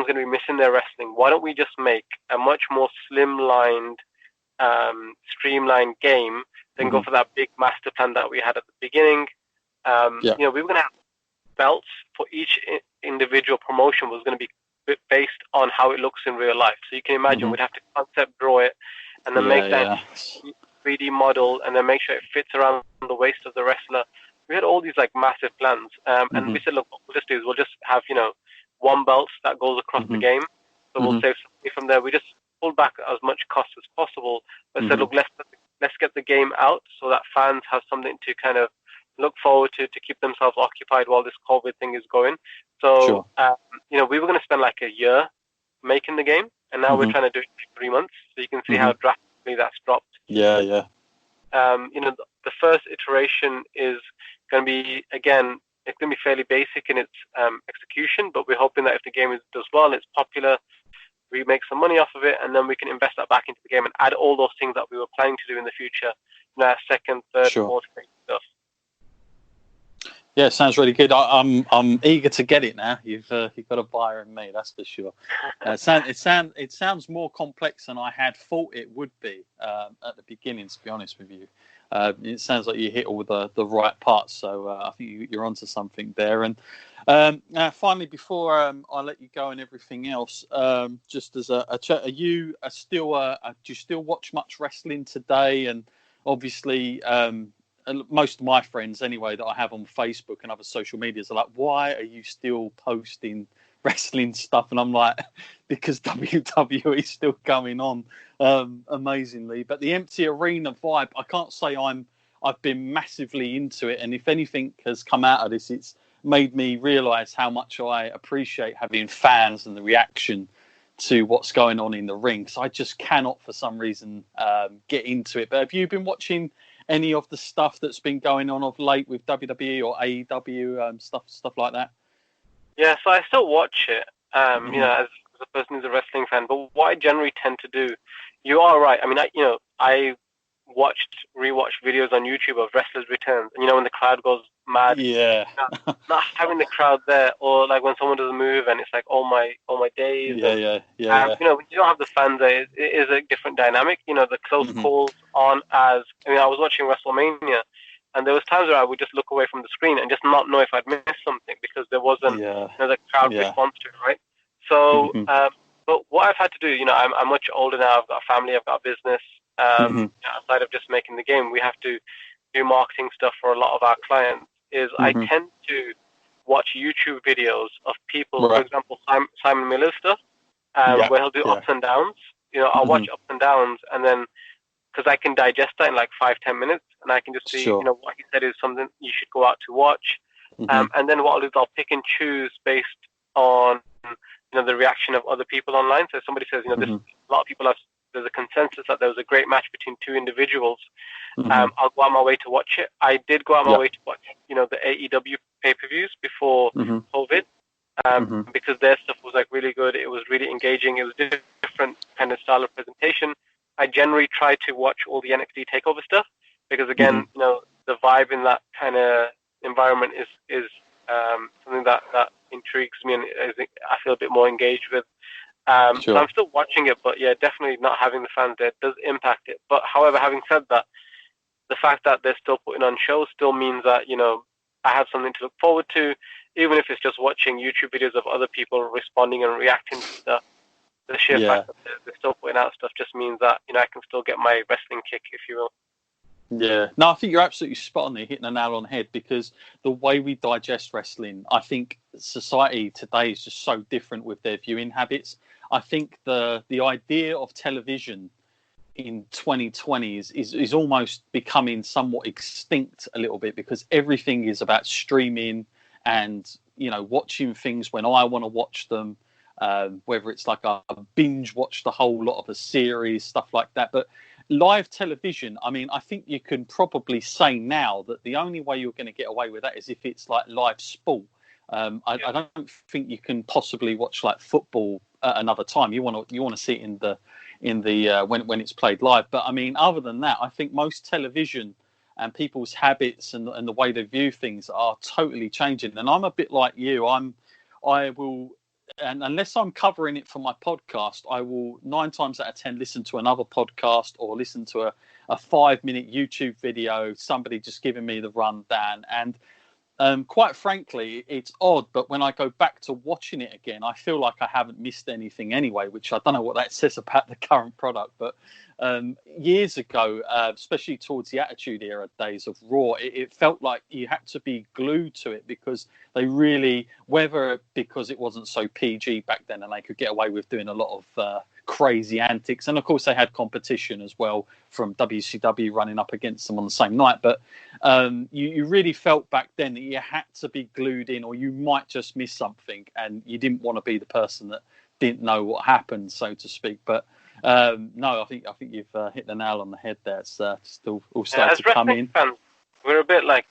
everyone's going to be missing their wrestling. Why don't we just make a much more slimlined, streamlined game than go for that big master plan that we had at the beginning? You know, we were going to have belts for each individual promotion was going to be based on how it looks in real life. So you can imagine we'd have to concept draw it and then make that 3D model and then make sure it fits around the waist of the wrestler. We had all these like massive plans, and we said, look, what we'll just do is we'll just have, you know, one belt that goes across the game. So we'll save some money from there. We just pulled back as much cost as possible, but said, look, let's get the game out so that fans have something to kind of look forward to keep themselves occupied while this COVID thing is going. So, you know, we were going to spend like a year making the game, and now we're trying to do it in 3 months. So you can see how drastically that's dropped. You know, the first iteration is going to be, again, it's going to be fairly basic in its execution, but we're hoping that if the game does well and it's popular, we make some money off of it, and then we can invest that back into the game and add all those things that we were planning to do in the future, you know, second, third, fourth stuff. Yeah, it sounds really good. I'm eager to get it now. You've got a buyer in me, that's for sure. It sounds more complex than I had thought it would be at the beginning. To be honest with you, it sounds like you hit all the right parts. So I think you're onto something there. And finally, before I let you go and everything else, just as a chat, do you still watch much wrestling today? And obviously, most of my friends anyway that I have on Facebook and other social medias are like, why are you still posting wrestling stuff? And I'm like, because WWE is still going on amazingly. But the empty arena vibe, I can't say I've been massively into it. And if anything has come out of this, it's made me realise how much I appreciate having fans and the reaction to what's going on in the ring. So I just cannot, for some reason, get into it. But have you been watching any of the stuff that's been going on of late with WWE or AEW, stuff like that? Yeah, so I still watch it, you know, as a person who's a wrestling fan. But what I generally tend to do, you are right. I mean, I rewatched videos on YouTube of wrestlers' returns, and you know when the crowd goes mad. Yeah. Not having the crowd there, or like when someone does a move and it's like all my days. Yeah. You know, when you don't have the fans there, it is a different dynamic. You know, the close calls aren't as. I mean, I was watching WrestleMania, and there was times where I would just look away from the screen and just not know if I'd missed something because there wasn't the crowd response to it, right? So, but what I've had to do, you know, I'm much older now. I've got a family. I've got a business. Outside of just making the game, we have to do marketing stuff for a lot of our clients. I tend to watch YouTube videos of people, for example, Simon Miller's stuff, where he'll do ups and downs. You know, I'll watch ups and downs, and then because I can digest that in like 5-10 minutes, and I can just see, you know, what he said is something you should go out to watch. And then what I'll do is I'll pick and choose based on, you know, the reaction of other people online. So if somebody says, you know, a lot of people have. There's a consensus that there was a great match between two individuals. I'll go out my way to watch it. I did go out my way to watch, you know, the AEW pay-per-views before COVID, because their stuff was like really good. It was really engaging. It was different kind of style of presentation. I generally try to watch all the NXT TakeOver stuff because, again, you know, the vibe in that kind of environment is something that intrigues me and I feel a bit more engaged with. So I'm still watching it, but yeah, definitely not having the fans there does impact it. But however, having said that, the fact that they're still putting on shows still means that, you know, I have something to look forward to, even if it's just watching YouTube videos of other people responding and reacting to stuff. The sheer fact that they're still putting out stuff just means that, you know, I can still get my wrestling kick, if you will. Yeah, no, I think you're absolutely spot on there, hitting the nail on the head, because the way we digest wrestling, I think society today is just so different with their viewing habits. I think the idea of television in 2020 is almost becoming somewhat extinct a little bit, because everything is about streaming and, you know, watching things when I want to watch them, whether it's like a binge watch the whole lot of a series, stuff like that. But live television, I mean, I think you can probably say now that the only way you're going to get away with that is if it's like live sport. I don't think you can possibly watch like football at another time. You want to see it in the when it's played live. But I mean, other than that, I think most television and people's habits and the way they view things are totally changing. And I'm a bit like you. I will and unless I'm covering it for my podcast, I will 9 times out of 10 listen to another podcast or listen to a 5-minute YouTube video, somebody just giving me the rundown. And quite frankly, it's odd, but when I go back to watching it again, I feel like I haven't missed anything anyway, which I don't know what that says about the current product. But years ago, especially towards the Attitude Era days of Raw, it felt like you had to be glued to it because they really, whether because it wasn't so PG back then and they could get away with doing a lot of crazy antics, and of course they had competition as well from WCW running up against them on the same night, but you really felt back then that you had to be glued in or you might just miss something and you didn't want to be the person that didn't know what happened, so to speak. But no, I think you've hit the nail on the head there. It's still all started to come in. Fans, we're a bit like,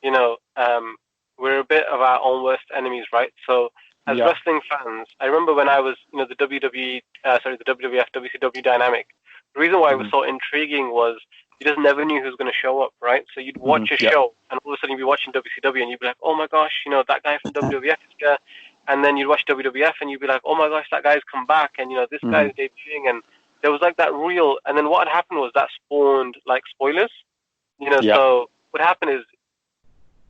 we're a bit of our own worst enemies, right? So as wrestling fans, I remember when I was, the the WWF, WCW dynamic, the reason why it was so intriguing was you just never knew who was going to show up, right? So you'd watch a show, and all of a sudden you'd be watching WCW, and you'd be like, oh my gosh, that guy from WWF is here. And then you'd watch WWF, and you'd be like, oh my gosh, that guy's come back, and, this guy's debuting, and there was like that real, and then what had happened was that spawned like spoilers, so what happened is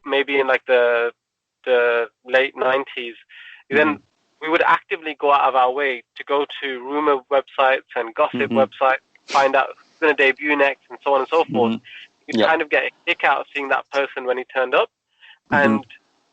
maybe in like the late 90s, then we would actively go out of our way to go to rumor websites and gossip websites, find out who's going to debut next and so on and so forth. You'd kind of get a kick out of seeing that person when he turned up. And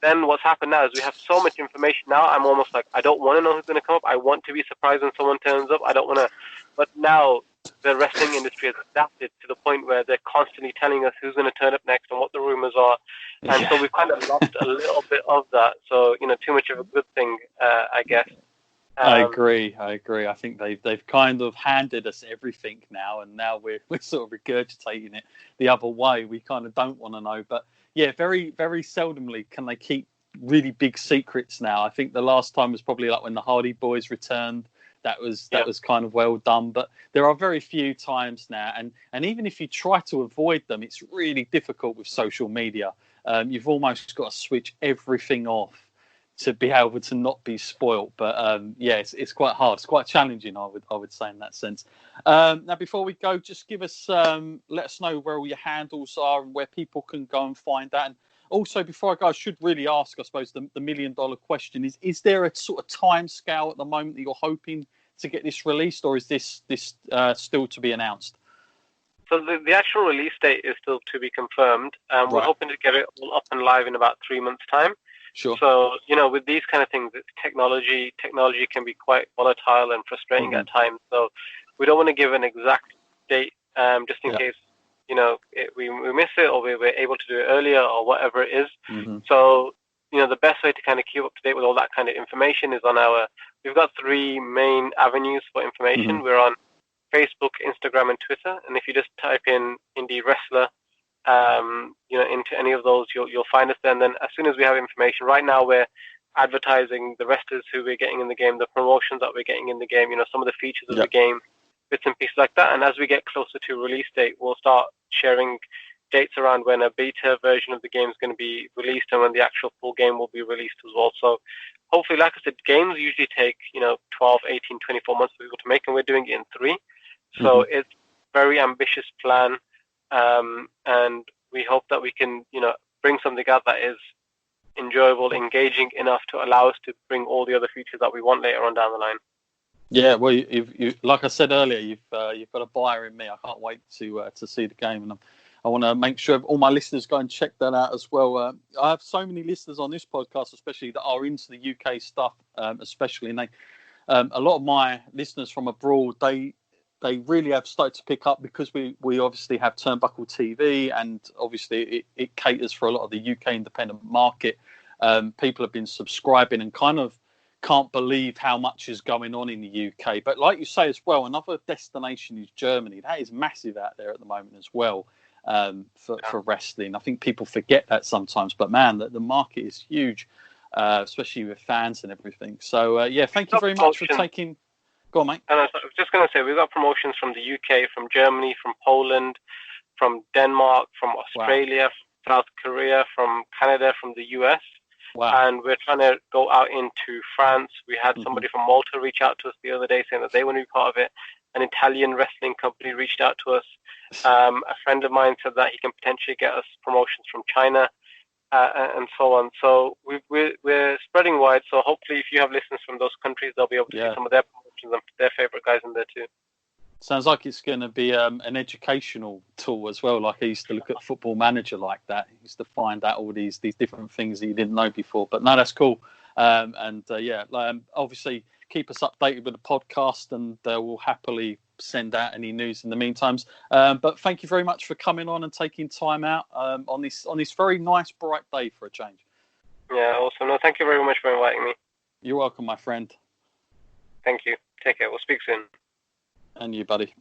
then what's happened now is we have so much information now. I'm almost like, I don't want to know who's going to come up. I want to be surprised when someone turns up. I don't want to. But now the wrestling industry has adapted to the point where they're constantly telling us who's going to turn up next and what the rumors are. And so we've kind of lost a little bit of that. So, too much of a good thing, I guess. I agree. I think they've kind of handed us everything now, and now we're sort of regurgitating it the other way. We kind of don't want to know. But yeah, very, very seldomly can they keep really big secrets now. I think the last time was probably like when the Hardy Boys returned. That was kind of well done, but there are very few times now, and even if you try to avoid them, it's really difficult with social media. You've almost got to switch everything off to be able to not be spoilt. But it's quite hard. It's quite challenging, I would say in that sense. Now, before we go, just give us let us know where all your handles are and where people can go and find that. And also, before I go, I should really ask, I suppose, the $1 million question is there a sort of time scale at the moment that you're hoping to get this released, or is this still to be announced? So the actual release date is still to be confirmed. We're hoping to get it all up and live in about 3 months' time. Sure. So, with these kind of things, it's technology can be quite volatile and frustrating at times. So we don't want to give an exact date just in case, we miss it or we're able to do it earlier or whatever it is. So, the best way to kind of keep up to date with all that kind of information is we've got 3 main avenues for information. We're on Facebook, Instagram, and Twitter. And if you just type in Indie Wrestler, into any of those, you'll find us there. And then as soon as we have information, right now we're advertising the wrestlers who we're getting in the game, the promotions that we're getting in the game, some of the features of the game, bits and pieces like that. And as we get closer to release date, we'll start sharing dates around when a beta version of the game is going to be released and when the actual full game will be released as well. So hopefully, like I said, games usually take 12, 18, 24 months for people to make, and we're doing it in 3. So it's a very ambitious plan, and we hope that we can bring something out that is enjoyable, engaging enough to allow us to bring all the other features that we want later on down the line. Yeah, well, you like I said earlier, you've got a buyer in me. I can't wait to see the game, and I want to make sure all my listeners go and check that out as well. I have so many listeners on this podcast, especially that are into the UK stuff, especially, and a lot of my listeners from abroad, they really have started to pick up because we obviously have Turnbuckle TV, and obviously it caters for a lot of the UK independent market. People have been subscribing and kind of can't believe how much is going on in the UK. But like you say as well, another destination is Germany. That is massive out there at the moment as well, for wrestling. I think people forget that sometimes, but man, the market is huge, especially with fans and everything. So thank you very much for taking. Go on, mate. And I was just going to say, we've got promotions from the UK, from Germany, from Poland, from Denmark, from Australia, from South Korea, from Canada, from the US. Wow. And we're trying to go out into France. We had somebody from Malta reach out to us the other day saying that they want to be part of it. An Italian wrestling company reached out to us. A friend of mine said that he can potentially get us promotions from China, and so on. So we're spreading wide. So hopefully, if you have listeners from those countries, they'll be able to see some of their promotions and their favorite guys in there too. Sounds like it's going to be an educational tool as well. Like I used to look at Football Manager like that. I used to find out all these different things that you didn't know before. But no, that's cool. Obviously keep us updated with the podcast, and we'll happily send out any news in the meantime. But thank you very much for coming on and taking time out on this very nice bright day for a change. Yeah, awesome. No, thank you very much for inviting me. You're welcome, my friend. Thank you. Take care. We'll speak soon. And you, buddy.